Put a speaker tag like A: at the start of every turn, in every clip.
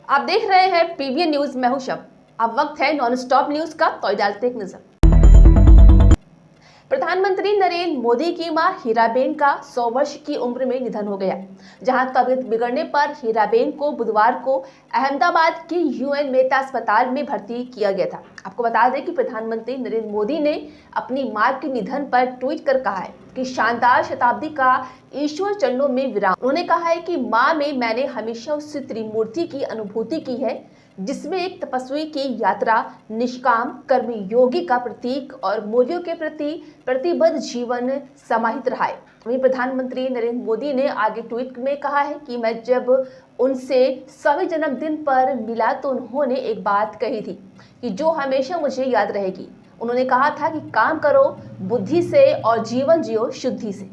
A: आप देख रहे हैं पीवीएन न्यूज। मैं हूं शब। अब वक्त है नॉन स्टॉप न्यूज का, तो डालते एक नजर। प्रधानमंत्री नरेंद्र मोदी की मां हीराबेन का 100 वर्ष की उम्र में निधन हो गया, जहां तबीयत बिगड़ने पर हीराबेन को बुधवार को अहमदाबाद के यूएन मेहता अस्पताल में भर्ती किया गया था। आपको बता दें कि प्रधानमंत्री नरेंद्र मोदी ने अपनी मां के निधन पर ट्वीट कर कहा है कि शानदार शताब्दी का ईश्वर चरणों में विराम। उन्होंने कहा है कि मां में मैंने हमेशा उस त्रिमूर्ति की अनुभूति की है जिसमें एक तपस्वी की यात्रा, निष्काम कर्मी योगी का प्रतीक और मूल्यों के प्रति प्रतिबद्ध जीवन समाहित रहा है। वहीं प्रधानमंत्री नरेंद्र मोदी ने आगे ट्वीट में कहा है कि मैं जब उनसे 100वें जन्मदिन पर मिला तो उन्होंने एक बात कही थी कि जो हमेशा मुझे याद रहेगी। उन्होंने कहा था कि काम करो बुद्धि से और जीवन जियो शुद्धि से।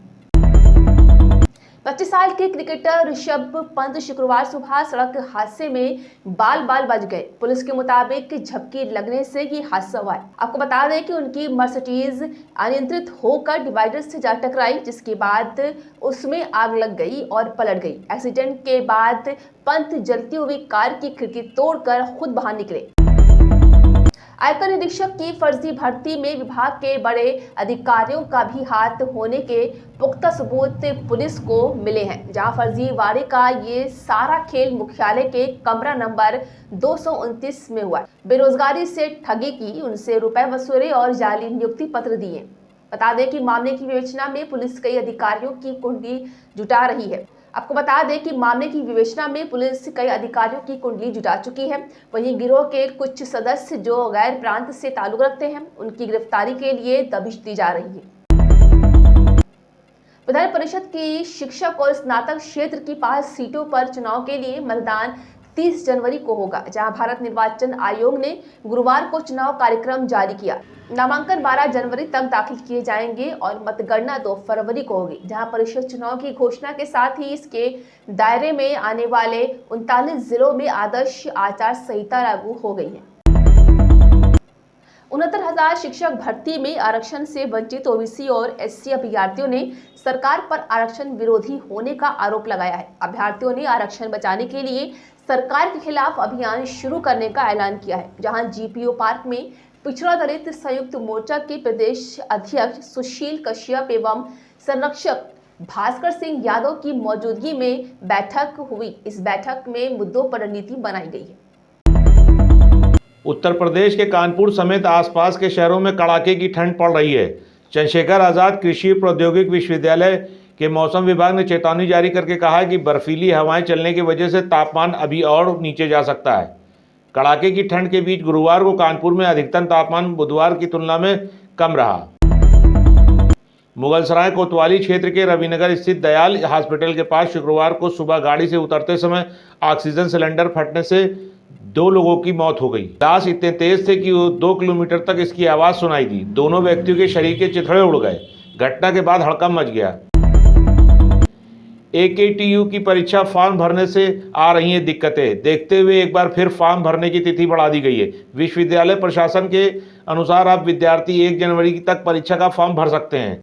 A: 25 साल के क्रिकेटर ऋषभ पंत शुक्रवार सुबह सड़क हादसे में बाल बच गए। पुलिस के मुताबिक झपकी लगने से ये हादसा हुआ है। आपको बता दें कि उनकी मर्सिडीज अनियंत्रित होकर डिवाइडर से जा टकराई, जिसके बाद उसमें आग लग गई और पलट गई। एक्सीडेंट के बाद पंत जलती हुई कार की खिड़की तोड़कर खुद बाहर निकले। आयकर निरीक्षक की फर्जी भर्ती में विभाग के बड़े अधिकारियों का भी हाथ होने के पुख्ता सबूत पुलिस को मिले हैं, जहां फर्जीवाड़े का ये सारा खेल मुख्यालय के कमरा नंबर 229 में हुआ। बेरोजगारी से ठगी की, उनसे रुपए वसूले और जाली नियुक्ति पत्र दिए। बता दें कि मामले की विवेचना में पुलिस कई अधिकारियों की कुंडली जुटा रही है। आपको बता दें कि मामले की विवेचना में पुलिस कई अधिकारियों की कुंडली जुटा चुकी है। वहीं गिरोह के कुछ सदस्य जो गैर प्रांत से ताल्लुक रखते हैं, उनकी गिरफ्तारी के लिए दबिश दी जा रही है। विधान परिषद की शिक्षक और स्नातक क्षेत्र की 5 सीटों पर चुनाव के लिए मतदान 30 जनवरी को होगा, जहां भारत निर्वाचन आयोग ने गुरुवार को चुनाव कार्यक्रम जारी किया। नामांकन 12 जनवरी तक दाखिल किए जाएंगे और मतगणना 2 फरवरी को होगी, जहां परिषद चुनाव की घोषणा के साथ ही इसके दायरे में आने वाले 39 जिलों में आदर्श आचार संहिता लागू हो गई है। 69,000 शिक्षक भर्ती में आरक्षण से वंचित ओबीसी और एससी अभ्यर्थियों ने सरकार पर आरक्षण विरोधी होने का आरोप लगाया है। अभ्यर्थियों ने आरक्षण बचाने के लिए सरकार के खिलाफ अभियान शुरू करने का ऐलान किया है, जहां जीपीओ पार्क में पिछड़ा दलित संयुक्त मोर्चा के प्रदेश अध्यक्ष सुशील कश्यप एवं संरक्षक भास्कर सिंह यादव की मौजूदगी में बैठक हुई। इस बैठक में मुद्दों पर रणनीति बनाई गई है।
B: उत्तर प्रदेश के कानपुर समेत आसपास के शहरों में कड़ाके की ठंड पड़ रही है। चंद्रशेखर आजाद कृषि प्रौद्योगिकी विश्वविद्यालय के मौसम विभाग ने चेतावनी जारी करके कहा है कि बर्फीली हवाएं चलने की वजह से तापमान अभी और नीचे जा सकता है। कड़ाके की ठंड के बीच गुरुवार को कानपुर में अधिकतम तापमान बुधवार की तुलना में कम रहा। मुगलसराय कोतवाली क्षेत्र के रविनगर स्थित दयाल हॉस्पिटल के पास शुक्रवार को सुबह गाड़ी से उतरते समय ऑक्सीजन सिलेंडर फटने से 2 लोगों की मौत हो गई। ब्लास्ट इतने तेज थे कि 2 किलोमीटर तक इसकी आवाज़ सुनाई दी। दोनों व्यक्तियों के शरीर के चिथड़े उड़ गए। घटना के बाद हड़कंप मच गया। AKTU की परीक्षा फॉर्म भरने से आ रही हैं दिक्कतें, देखते हुए एक बार फिर फॉर्म भरने की तिथि बढ़ा दी गई है। विश्वविद्यालय प्रशासन के अनुसार अब विद्यार्थी 1 जनवरी तक परीक्षा का फॉर्म भर सकते हैं।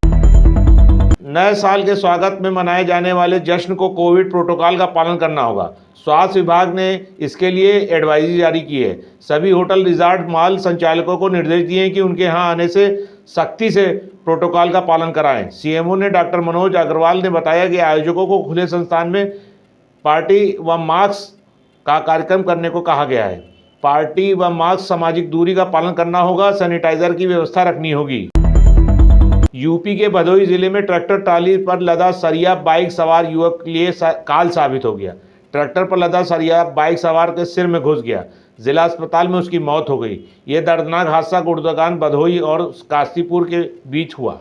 B: नए साल के स्वागत में मनाए जाने वाले जश्न को कोविड प्रोटोकॉल का पालन करना होगा। स्वास्थ्य विभाग ने इसके लिए एडवाइजरी जारी की है। सभी होटल, रिजॉर्ट, मॉल संचालकों को निर्देश दिए हैं कि उनके यहाँ आने से सख्ती से प्रोटोकॉल का पालन कराएं। सीएमओ ने डॉक्टर मनोज अग्रवाल ने बताया कि आयोजकों को खुले संस्थान में पार्टी व मास्क का कार्यक्रम करने को कहा गया है। पार्टी व मास्क, सामाजिक दूरी का पालन करना होगा। सैनिटाइजर की व्यवस्था रखनी होगी। यूपी के भदोही जिले में ट्रैक्टर ट्राली पर लदा सरिया बाइक सवार युवक के लिए काल साबित हो गया। ट्रैक्टर पर लदा सरिया बाइक सवार के सिर में घुस गया। जिला अस्पताल में उसकी मौत हो गई। यह दर्दनाक हादसा गुड़गांव, भदोही और काशीपुर के बीच हुआ।